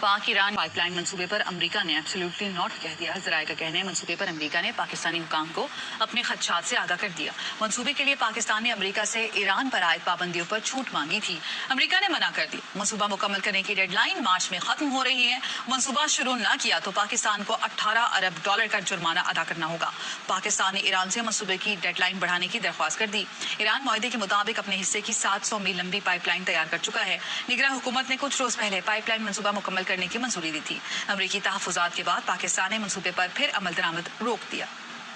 पाक Iran pipeline मंसूबे पर अमरीका ने एब्सोल्युटली नॉट कह दिया। ज़राए का कहना है मंसूबे पर अमरीका ने पाकिस्तानी हुकाम को अपने खदशात से आगाह कर दिया। मंसूबे के लिए पाकिस्तान ने अमरीका से ईरान पर आयद पाबंदियों पर छूट मांगी थी, अमरीका ने मना कर दी। मंसूबा मुकम्मल करने की डेडलाइन मार्च में खत्म हो रही है। मंसूबा शुरू न किया तो पाकिस्तान को $18 अरब का जुर्माना अदा करना होगा। पाकिस्तान ने ईरान से मंसूबे की डेडलाइन बढ़ाने की दरख्वास्त कर दी। ईरान मुआहदे के मुताबिक अपने हिस्से की 700 मील लंबी पाइपलाइन तैयार कर चुका है। निगरान हुकूमत ने कुछ रोज पहले पाइपलाइन मंसूबा मुकम्मल करने की मंजूरी दी थी। अमरीकी तहफ़्फ़ुज़ात के बाद पाकिस्तान ने मंसूबे पर फिर अमल दरामद रोक दिया।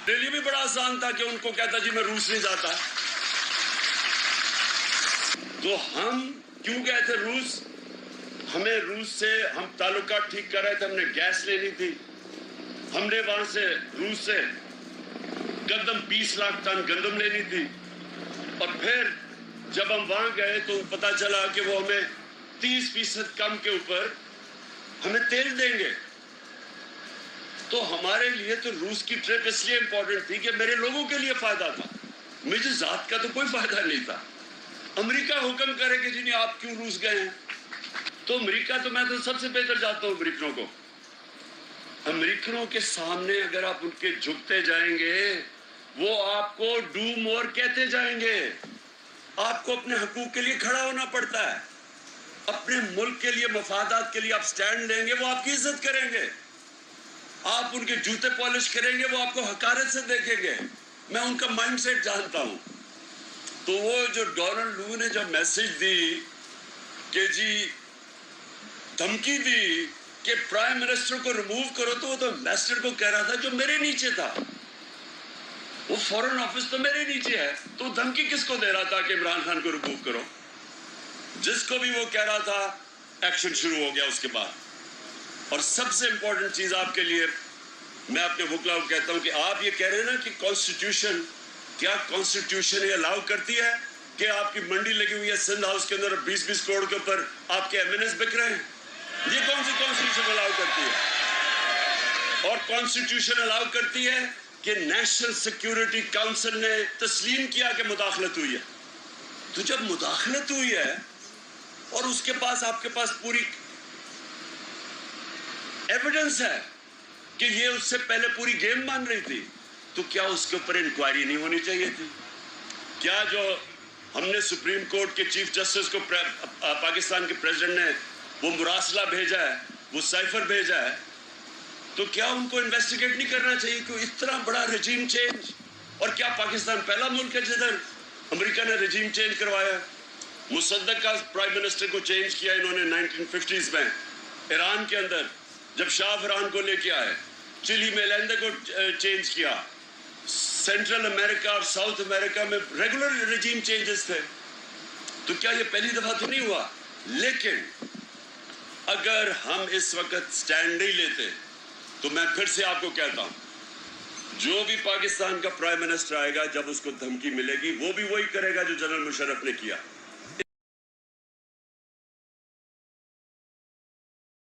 मेरे लिए भी बड़ा आसान था कि उनको कहता जी मैं रूस नहीं जाता। तो हम क्यों गए थे रूस? हमें रूस से हम ताल्लुकात ठीक कर रहे थे, हमने गैस लेनी थी। हमने वहां से रूस से कदम 20 लाख टन गंदम लेनी थी। और फिर जब हम वहां गए तो पता चला कि वो हमें 30% कम के ऊपर हमें तेल देंगे। तो हमारे लिए तो रूस की ट्रिप इसलिए इंपॉर्टेंट थी कि मेरे लोगों के लिए फायदा था, मुझे जात का तो कोई फायदा नहीं था। अमेरिका हुक्म करे कि जी नहीं आप क्यों रूस गए हैं, तो अमेरिका तो मैं तो सबसे बेहतर जानता हूं अमेरिकनों को। अमेरिकनों के सामने अगर आप उनके झुकते जाएंगे वो आपको डू मोर कहते जाएंगे। आपको अपने हकूक के लिए खड़ा होना पड़ता है। अपने मुल्क के लिए मफादात के लिए आप स्टैंड लेंगे, वो आपकी इज्जत करेंगे। आप उनके जूते पॉलिश करेंगे, वो आपको हकारत से देखेंगे। मैं उनका माइंडसेट जानता हूं। तो वो जो डोनाल्ड लू ने जब मैसेज दी कि जी धमकी दी कि प्राइम मिनिस्टर को रिमूव करो, तो वो तो एम्बेसडर को कह रहा था जो मेरे नीचे था। वो फॉरेन ऑफिस तो मेरे नीचे है, तो धमकी किसको दे रहा था कि इमरान खान को रिमूव करो? जिसको भी वो कह रहा था एक्शन शुरू हो गया उसके बाद। और सबसे इंपॉर्टेंट चीज आपके लिए मैं अपने वकला को कहता हूं कि आप ये कह रहे हैं ना कि कॉन्स्टिट्यूशन, क्या कॉन्स्टिट्यूशन ये अलाउ करती है कि आपकी मंडी लगी हुई है सिंध हाउस के अंदर 20-20 करोड़ के ऊपर आपके एमएनएस बिक रहे हैं? ये कौन सी कॉन्स्टिट्यूशन अलाउ करती है? और कॉन्स्टिट्यूशन अलाउ करती है कि नेशनल सिक्योरिटी काउंसिल ने तस्लीम किया कि मुदाखलत हुई है। तो जब मुदाखलत हुई है और उसके पास आपके पास पूरी एविडेंस है कि ये उससे पहले पूरी गेम मान रही थी, तो क्या उसके ऊपर इंक्वायरी नहीं होनी चाहिए थी? क्या जो हमने सुप्रीम कोर्ट के चीफ जस्टिस को पाकिस्तान के प्रेसिडेंट ने वो मुरासला भेजा है, वो साइफर भेजा है, तो क्या उनको इन्वेस्टिगेट नहीं करना चाहिए कि इतना बड़ा रजीम चेंज? और क्या पाकिस्तान पहला मुल्क है जिधर अमेरिका ने रजीम चेंज करवाया? मुसद्दक का प्राइम मिनिस्टर को चेंज किया इन्होंने 1950s में ईरान के अंदर, जब शाह फरहान को लेके आए। चिली में लेंदे को चेंज किया। सेंट्रल अमेरिका और साउथ अमेरिका में रेगुलर रजीम चेंजेस थे। तो क्या ये पहली दफा तो नहीं हुआ? लेकिन अगर हम इस वक्त स्टैंड नहीं लेते तो मैं फिर से आपको कहता हूं, जो भी पाकिस्तान का प्राइम मिनिस्टर आएगा, जब उसको धमकी मिलेगी वो भी वही करेगा जो जनरल मुशर्रफ ने किया।